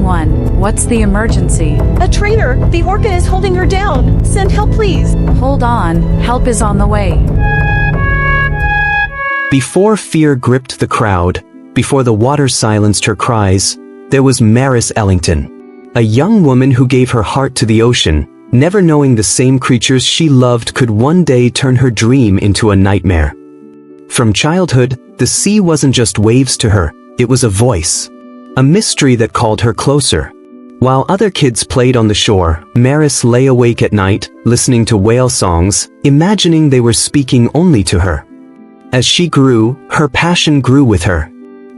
911. What's the emergency? A trainer! The orca is holding her down! Send help, please! Hold on, help is on the way. Before fear gripped the crowd, before the water silenced her cries, there was Maris Ellington, a young woman who gave her heart to the ocean, never knowing the same creatures she loved could one day turn her dream into a nightmare. From childhood, the sea wasn't just waves to her, it was a voice, a mystery that called her closer. While other kids played on the shore, Maris lay awake at night, listening to whale songs, imagining they were speaking only to her. As she grew, her passion grew with her.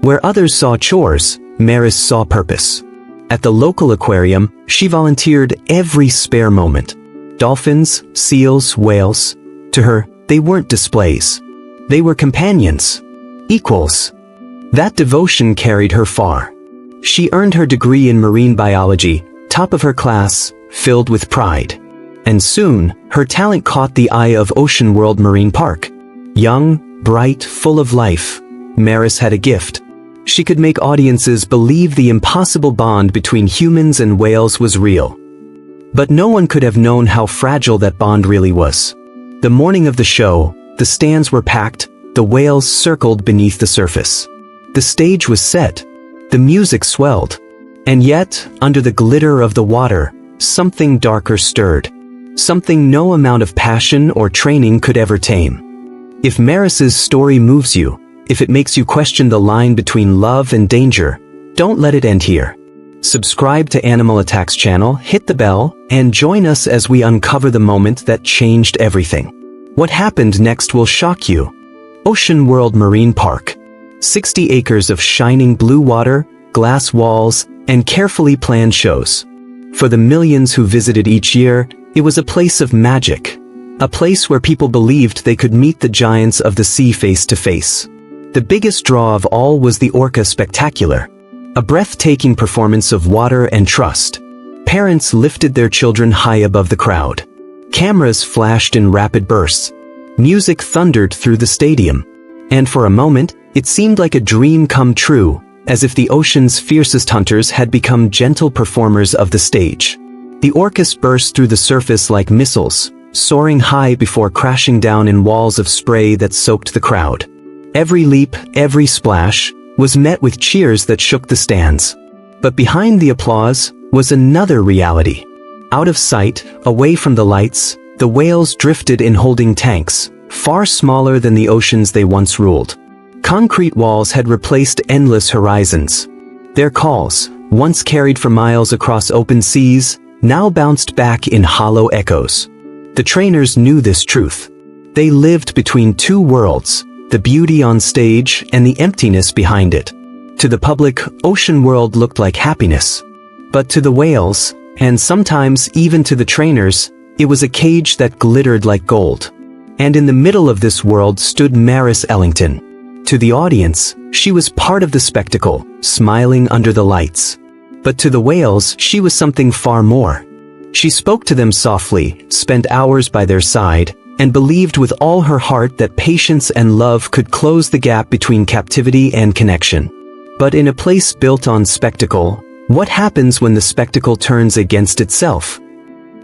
Where others saw chores, Maris saw purpose. At the local aquarium, she volunteered every spare moment. Dolphins, seals, whales. To her, they weren't displays. They were companions. Equals. That devotion carried her far. She earned her degree in marine biology, top of her class, filled with pride. And soon, her talent caught the eye of Ocean World Marine Park. Young, bright, full of life, Maris had a gift. She could make audiences believe the impossible bond between humans and whales was real. But no one could have known how fragile that bond really was. The morning of the show, the stands were packed, the whales circled beneath the surface. The stage was set. The music swelled. And yet, under the glitter of the water, something darker stirred. Something no amount of passion or training could ever tame. If Maris's story moves you, if it makes you question the line between love and danger, don't let it end here. Subscribe to Animal Attack's channel, hit the bell, and join us as we uncover the moment that changed everything. What happened next will shock you. Ocean World Marine Park. 60 acres of shining blue water, glass walls, and carefully planned shows. For the millions who visited each year, it was a place of magic. A place where people believed they could meet the giants of the sea face to face. The biggest draw of all was the Orca Spectacular. A breathtaking performance of water and trust. Parents lifted their children high above the crowd. Cameras flashed in rapid bursts. Music thundered through the stadium. And for a moment, it seemed like a dream come true, as if the ocean's fiercest hunters had become gentle performers of the stage. The orcas burst through the surface like missiles, soaring high before crashing down in walls of spray that soaked the crowd. Every leap, every splash, was met with cheers that shook the stands. But behind the applause was another reality. Out of sight, away from the lights, the whales drifted in holding tanks, far smaller than the oceans they once ruled. Concrete walls had replaced endless horizons. Their calls, once carried for miles across open seas, now bounced back in hollow echoes. The trainers knew this truth. They lived between two worlds, the beauty on stage and the emptiness behind it. To the public, Ocean World looked like happiness. But to the whales, and sometimes even to the trainers, it was a cage that glittered like gold. And in the middle of this world stood Maris Ellington. To the audience, she was part of the spectacle, smiling under the lights. But to the whales, she was something far more. She spoke to them softly, spent hours by their side, and believed with all her heart that patience and love could close the gap between captivity and connection. But in a place built on spectacle, what happens when the spectacle turns against itself?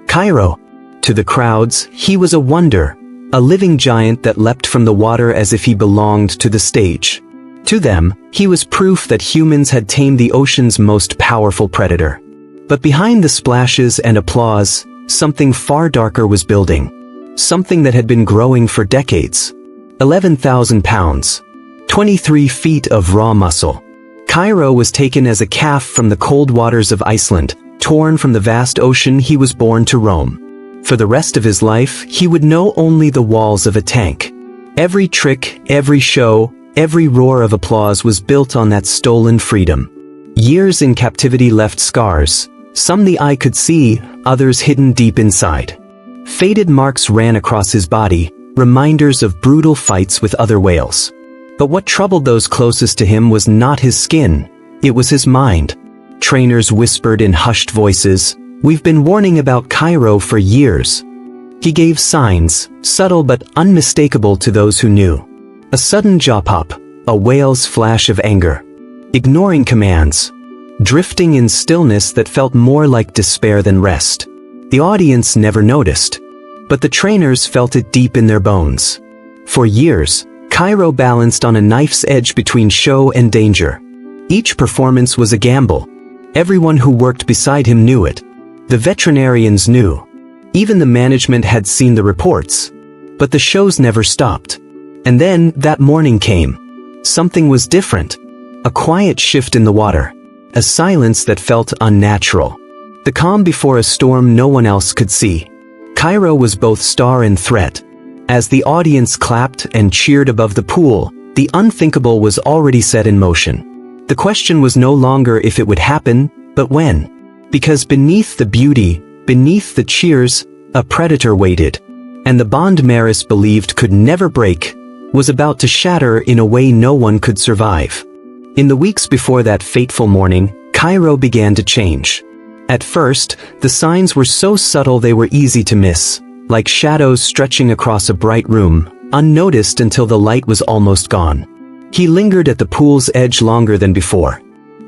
Cairo. To the crowds, he was a wonder. A living giant that leapt from the water as if he belonged to the stage. To them, he was proof that humans had tamed the ocean's most powerful predator. But behind the splashes and applause, something far darker was building. Something that had been growing for decades. 11,000 pounds. 23 feet of raw muscle. Cairo was taken as a calf from the cold waters of Iceland, torn from the vast ocean he was born to roam. For the rest of his life, he would know only the walls of a tank. Every trick, every show, every roar of applause was built on that stolen freedom. Years in captivity left scars, some the eye could see, others hidden deep inside. Faded marks ran across his body, reminders of brutal fights with other whales. But what troubled those closest to him was not his skin, it was his mind. Trainers whispered in hushed voices, "We've been warning about Cairo for years." He gave signs, subtle but unmistakable to those who knew. A sudden jaw pop, a whale's flash of anger. Ignoring commands. drifting in stillness that felt more like despair than rest. The audience never noticed, but the trainers felt it deep in their bones. For years, Cairo balanced on a knife's edge between show and danger. Each performance was a gamble. Everyone who worked beside him knew it. The veterinarians knew. Even the management had seen the reports. But the shows never stopped. And then, that morning came. Something was different. A quiet shift in the water. A silence that felt unnatural. The calm before a storm no one else could see. Cairo was both star and threat. As the audience clapped and cheered above the pool, the unthinkable was already set in motion. The question was no longer if it would happen, but when. Because beneath the beauty, beneath the cheers, a predator waited. And the bond Maris believed could never break, was about to shatter in a way no one could survive. In the weeks before that fateful morning, Cairo began to change. At first, the signs were so subtle they were easy to miss, like shadows stretching across a bright room, unnoticed until the light was almost gone. He lingered at the pool's edge longer than before.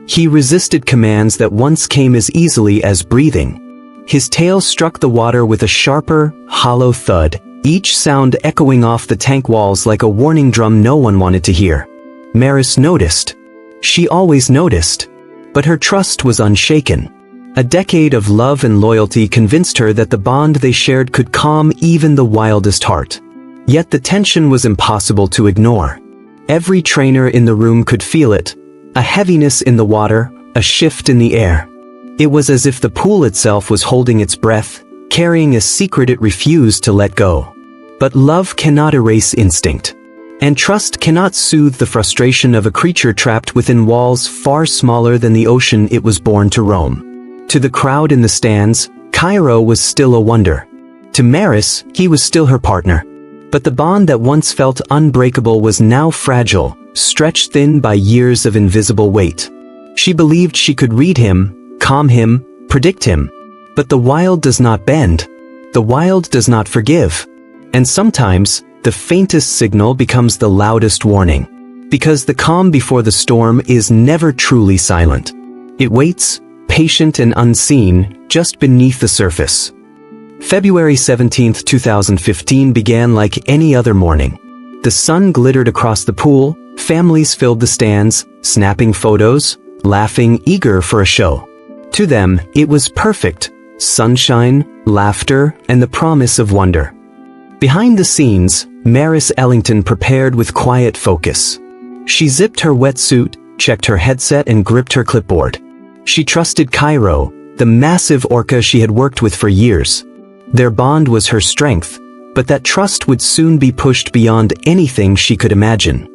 He resisted commands that once came as easily as breathing. His tail struck the water with a sharper, hollow thud, each sound echoing off the tank walls like a warning drum no one wanted to hear. Maris noticed. She always noticed. But her trust was unshaken. A decade of love and loyalty convinced her that the bond they shared could calm even the wildest heart. Yet the tension was impossible to ignore. Every trainer in the room could feel it. A heaviness in the water, a shift in the air. It was as if the pool itself was holding its breath, carrying a secret it refused to let go. But love cannot erase instinct. And trust cannot soothe the frustration of a creature trapped within walls far smaller than the ocean it was born to roam. To the crowd in the stands, Cairo was still a wonder. To Maris, he was still her partner. But the bond that once felt unbreakable was now fragile, stretched thin by years of invisible weight. She believed she could read him, calm him, predict him. But the wild does not bend. The wild does not forgive. And sometimes, the faintest signal becomes the loudest warning. Because the calm before the storm is never truly silent. It waits, patient and unseen, just beneath the surface. February 17, 2015 began like any other morning. The sun glittered across the pool, families filled the stands, snapping photos, laughing, eager for a show. To them, it was perfect. Sunshine, laughter, and the promise of wonder. Behind the scenes, Maris Ellington prepared with quiet focus. She zipped her wetsuit, checked her headset and gripped her clipboard. She trusted Cairo, the massive orca she had worked with for years. Their bond was her strength, but that trust would soon be pushed beyond anything she could imagine.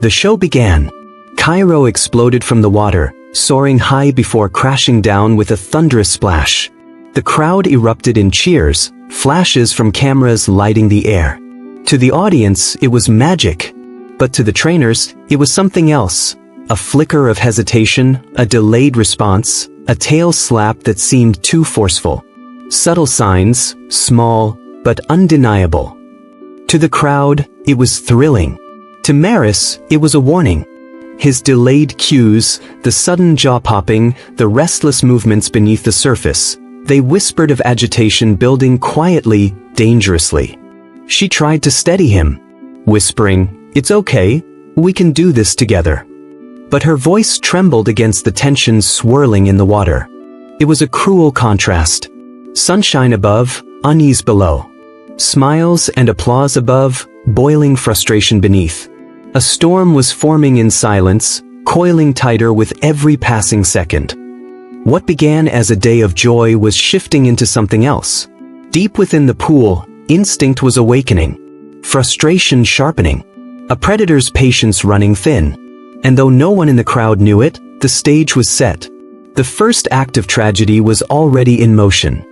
The show began. Cairo exploded from the water, soaring high before crashing down with a thunderous splash. The crowd erupted in cheers, flashes from cameras lighting the air. To the audience, it was magic. But to the trainers, it was something else. A flicker of hesitation, a delayed response, a tail slap that seemed too forceful. Subtle signs, small, but undeniable. To the crowd, it was thrilling. To Maris, it was a warning. His delayed cues, the sudden jaw-popping, the restless movements beneath the surface, they whispered of agitation building quietly, dangerously. She tried to steady him, whispering, "It's okay, we can do this together." But her voice trembled against the tension swirling in the water. It was a cruel contrast. Sunshine above, unease below. Smiles and applause above, boiling frustration beneath. A storm was forming in silence, coiling tighter with every passing second. What began as a day of joy was shifting into something else. Deep within the pool, instinct was awakening. Frustration sharpening. A predator's patience running thin. And though no one in the crowd knew it, the stage was set. The first act of tragedy was already in motion.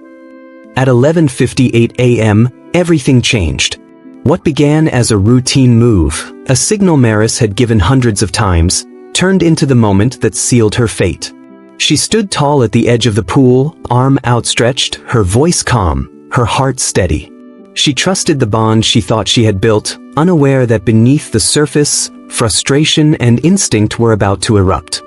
At 11:58 a.m., everything changed. What began as a routine move, a signal Maris had given hundreds of times, turned into the moment that sealed her fate. She stood tall at the edge of the pool, arm outstretched, her voice calm, her heart steady. She trusted the bond she thought she had built, unaware that beneath the surface, frustration and instinct were about to erupt.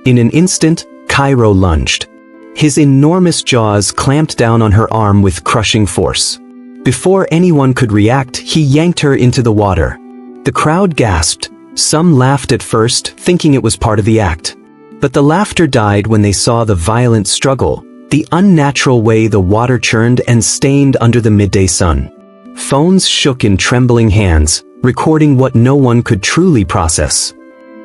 In an instant, Cairo lunged. His enormous jaws clamped down on her arm with crushing force. Before anyone could react, he yanked her into the water. The crowd gasped. Some laughed at first, thinking it was part of the act. But the laughter died when they saw the violent struggle, the unnatural way the water churned and stained under the midday sun. Phones shook in trembling hands, recording what no one could truly process.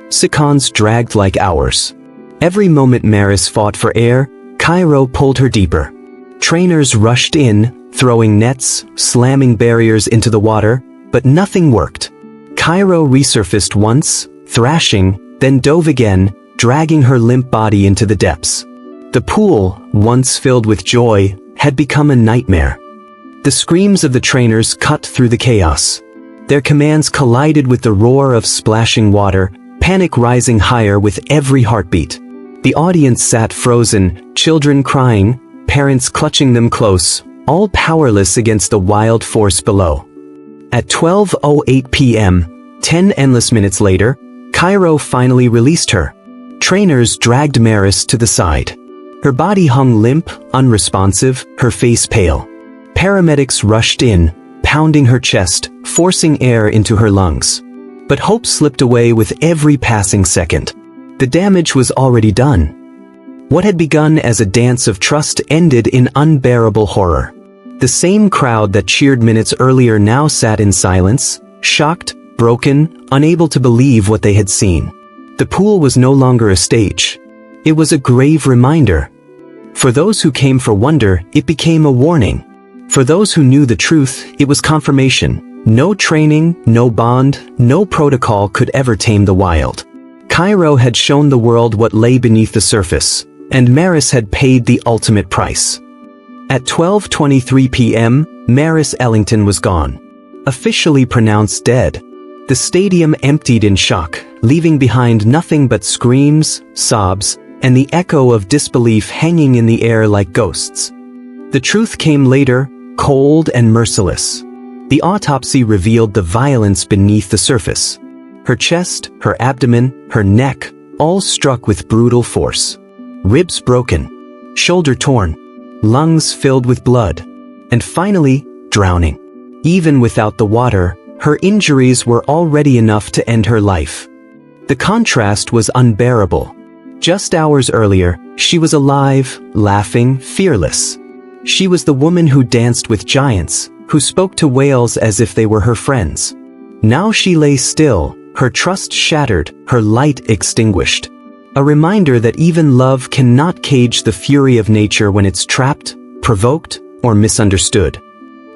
Seconds dragged like hours. Every moment Maris fought for air, Cairo pulled her deeper. Trainers rushed in, throwing nets, slamming barriers into the water, but nothing worked. Cairo resurfaced once, thrashing, then dove again, dragging her limp body into the depths. The pool, once filled with joy, had become a nightmare. The screams of the trainers cut through the chaos. Their commands collided with the roar of splashing water, panic rising higher with every heartbeat. The audience sat frozen, children crying, parents clutching them close, all powerless against the wild force below. At 12:08 p.m., 10 endless minutes later, Cairo finally released her. Trainers dragged Maris to the side. Her body hung limp, unresponsive, her face pale. Paramedics rushed in, pounding her chest, forcing air into her lungs. But hope slipped away with every passing second. The damage was already done. What had begun as a dance of trust ended in unbearable horror. The same crowd that cheered minutes earlier now sat in silence, shocked, broken, unable to believe what they had seen. The pool was no longer a stage. It was a grave reminder. For those who came for wonder, it became a warning. For those who knew the truth, it was confirmation. No training, no bond, no protocol could ever tame the wild. Cairo had shown the world what lay beneath the surface, and Maris had paid the ultimate price. At 12:23 p.m., Maris Ellington was gone. Officially pronounced dead. The stadium emptied in shock, leaving behind nothing but screams, sobs, and the echo of disbelief hanging in the air like ghosts. The truth came later, cold and merciless. The autopsy revealed the violence beneath the surface. Her chest, her abdomen, her neck, all struck with brutal force. Ribs broken, shoulder torn, lungs filled with blood, and finally, drowning. Even without the water, her injuries were already enough to end her life. The contrast was unbearable. Just hours earlier, she was alive, laughing, fearless. She was the woman who danced with giants, who spoke to whales as if they were her friends. Now she lay still, her trust shattered, her light extinguished. A reminder that even love cannot cage the fury of nature when it's trapped, provoked, or misunderstood.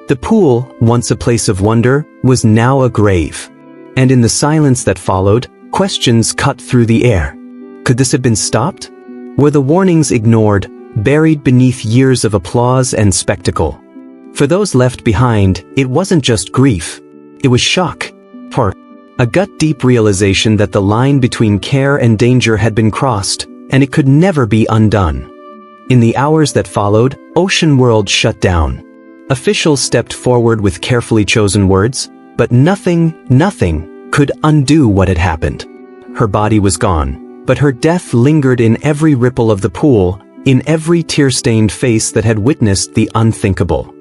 The pool, once a place of wonder, was now a grave. And in the silence that followed, questions cut through the air. Could this have been stopped? Were the warnings ignored, buried beneath years of applause and spectacle? For those left behind, it wasn't just grief. It was shock. A gut-deep realization that the line between care and danger had been crossed, and it could never be undone. In the hours that followed, Ocean World shut down. Officials stepped forward with carefully chosen words, but nothing could undo what had happened. Her body was gone, but her death lingered in every ripple of the pool, in every tear-stained face that had witnessed the unthinkable.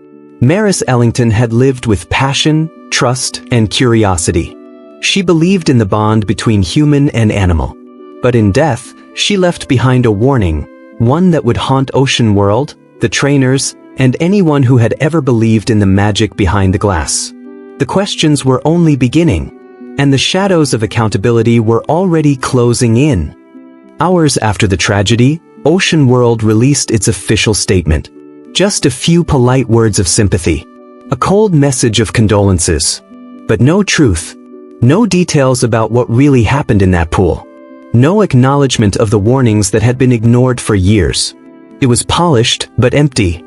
Maris Ellington had lived with passion, trust, and curiosity. She believed in the bond between human and animal. But in death, she left behind a warning, one that would haunt Ocean World, the trainers, and anyone who had ever believed in the magic behind the glass. The questions were only beginning, and the shadows of accountability were already closing in. Hours after the tragedy, Ocean World released its official statement. Just a few polite words of sympathy. A cold message of condolences. But no truth. No details about what really happened in that pool. No acknowledgement of the warnings that had been ignored for years. It was polished, but empty.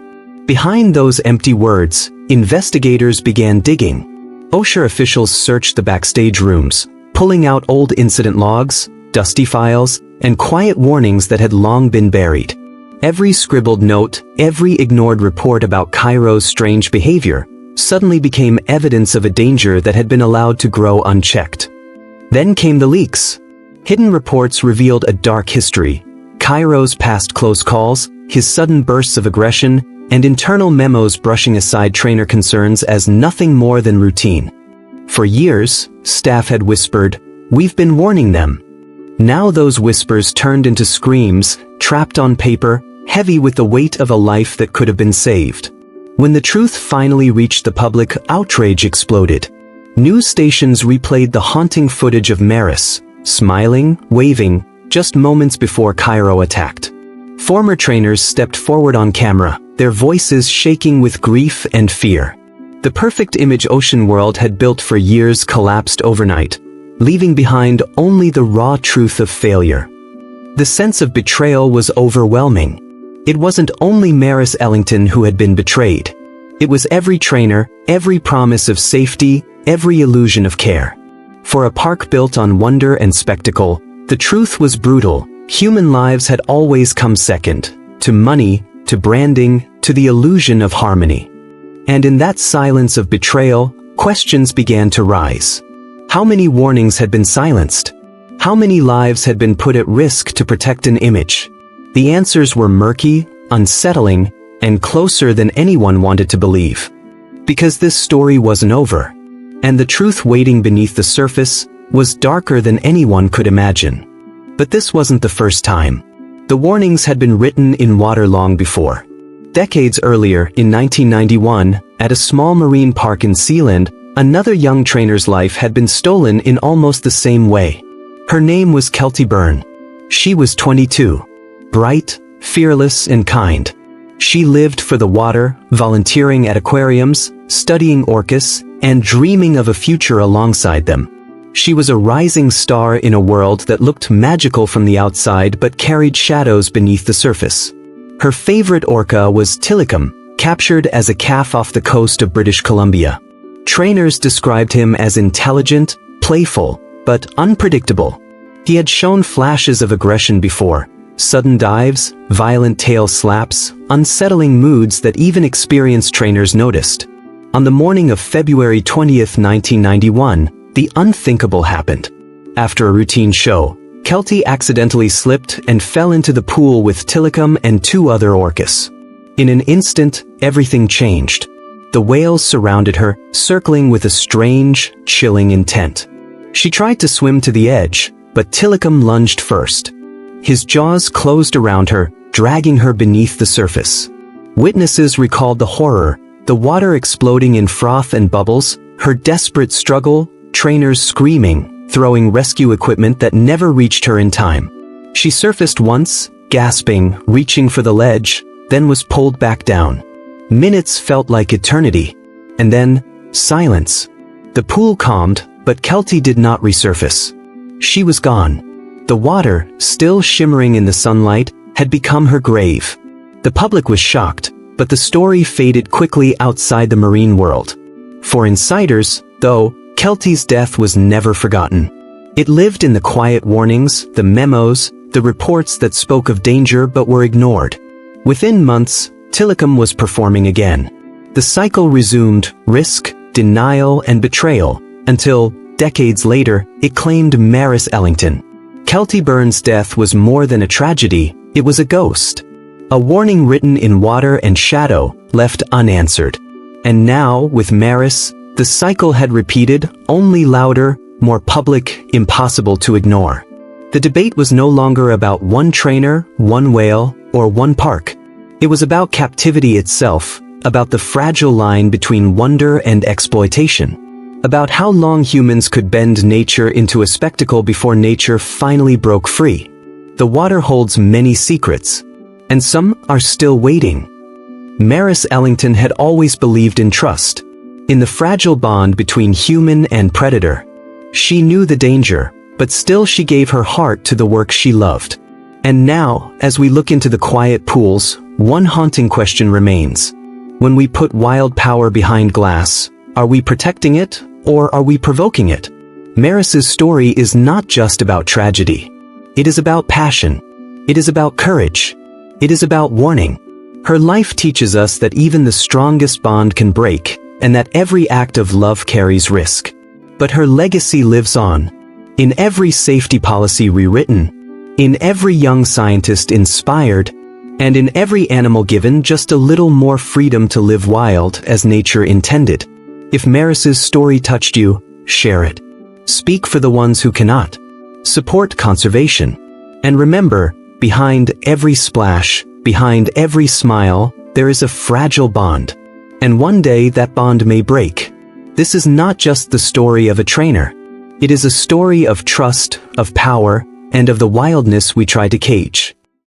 Behind those empty words, investigators began digging. OSHA officials searched the backstage rooms, pulling out old incident logs, dusty files, and quiet warnings that had long been buried. Every scribbled note, every ignored report about Cairo's strange behavior, suddenly became evidence of a danger that had been allowed to grow unchecked. Then came the leaks. Hidden reports revealed a dark history. Cairo's past close calls, his sudden bursts of aggression, and internal memos brushing aside trainer concerns as nothing more than routine. For years, staff had whispered, "We've been warning them." Now those whispers turned into screams, trapped on paper, heavy with the weight of a life that could have been saved. When the truth finally reached the public, outrage exploded. News stations replayed the haunting footage of Maris, smiling, waving, just moments before Cairo attacked. Former trainers stepped forward on camera, their voices shaking with grief and fear. The perfect image ocean world had built for years collapsed overnight, leaving behind only the raw truth of failure. The sense of betrayal was overwhelming. It wasn't only Maris Ellington who had been betrayed. It was every trainer, every promise of safety, every illusion of care. For a park built on wonder and spectacle, the truth was brutal. Human lives had always come second, to money, to branding, to the illusion of harmony. And in that silence of betrayal, questions began to rise. How many warnings had been silenced? How many lives had been put at risk to protect an image? The answers were murky, unsettling, and closer than anyone wanted to believe. Because this story wasn't over. And the truth waiting beneath the surface was darker than anyone could imagine. But this wasn't the first time. The warnings had been written in water long before. Decades earlier, in 1991, at a small marine park in Sealand, another young trainer's life had been stolen in almost the same way. Her name was Kelty Byrne. She was 22. Bright, fearless, and kind. She lived for the water, volunteering at aquariums, studying orcas, and dreaming of a future alongside them. She was a rising star in a world that looked magical from the outside but carried shadows beneath the surface. Her favorite orca was Tilikum, captured as a calf off the coast of British Columbia. Trainers described him as intelligent, playful, but unpredictable. He had shown flashes of aggression before, sudden dives, violent tail slaps, unsettling moods that even experienced trainers noticed. On the morning of February 20th, 1991, the unthinkable happened. After a routine show, Kelty accidentally slipped and fell into the pool with Tilikum and 2 other orcas. In an instant, everything changed. The whales surrounded her, circling with a strange, chilling intent. She tried to swim to the edge, but Tilikum lunged first. His jaws closed around her, dragging her beneath the surface. Witnesses recalled the horror, the water exploding in froth and bubbles, her desperate struggle, trainers screaming, throwing rescue equipment that never reached her in time. She surfaced once, gasping, reaching for the ledge, then was pulled back down. Minutes felt like eternity. And then, silence. The pool calmed, but Kelty did not resurface. She was gone. The water, still shimmering in the sunlight, had become her grave. The public was shocked, but the story faded quickly outside the marine world. For insiders, though, Kelty's death was never forgotten. It lived in the quiet warnings, the memos, the reports that spoke of danger but were ignored. Within months, Tilikum was performing again. The cycle resumed, risk, denial, and betrayal, until, decades later, it claimed Maris Ellington. Kelty Byrne's death was more than a tragedy, it was a ghost. A warning written in water and shadow, left unanswered. And now, with Maris, the cycle had repeated, only louder, more public, impossible to ignore. The debate was no longer about one trainer, one whale, or one park. It was about captivity itself, about the fragile line between wonder and exploitation, about how long humans could bend nature into a spectacle before nature finally broke free. The water holds many secrets, and some are still waiting. Maris Ellington had always believed in trust, in the fragile bond between human and predator. She knew the danger, but still she gave her heart to the work she loved. And now, as we look into the quiet pools, one haunting question remains. When we put wild power behind glass, are we protecting it, or are we provoking it? Maris's story is not just about tragedy. It is about passion. It is about courage. It is about warning. Her life teaches us that even the strongest bond can break, and that every act of love carries risk. But her legacy lives on. In every safety policy rewritten, In every young scientist inspired, and in every animal given just a little more freedom to live wild as nature intended. If Maris's story touched you, share it. Speak for the ones who cannot. Support conservation. And remember, behind every splash, behind every smile, there is a fragile bond. And one day that bond may break. This is not just the story of a trainer. It is a story of trust, of power, and of the wildness we try to cage.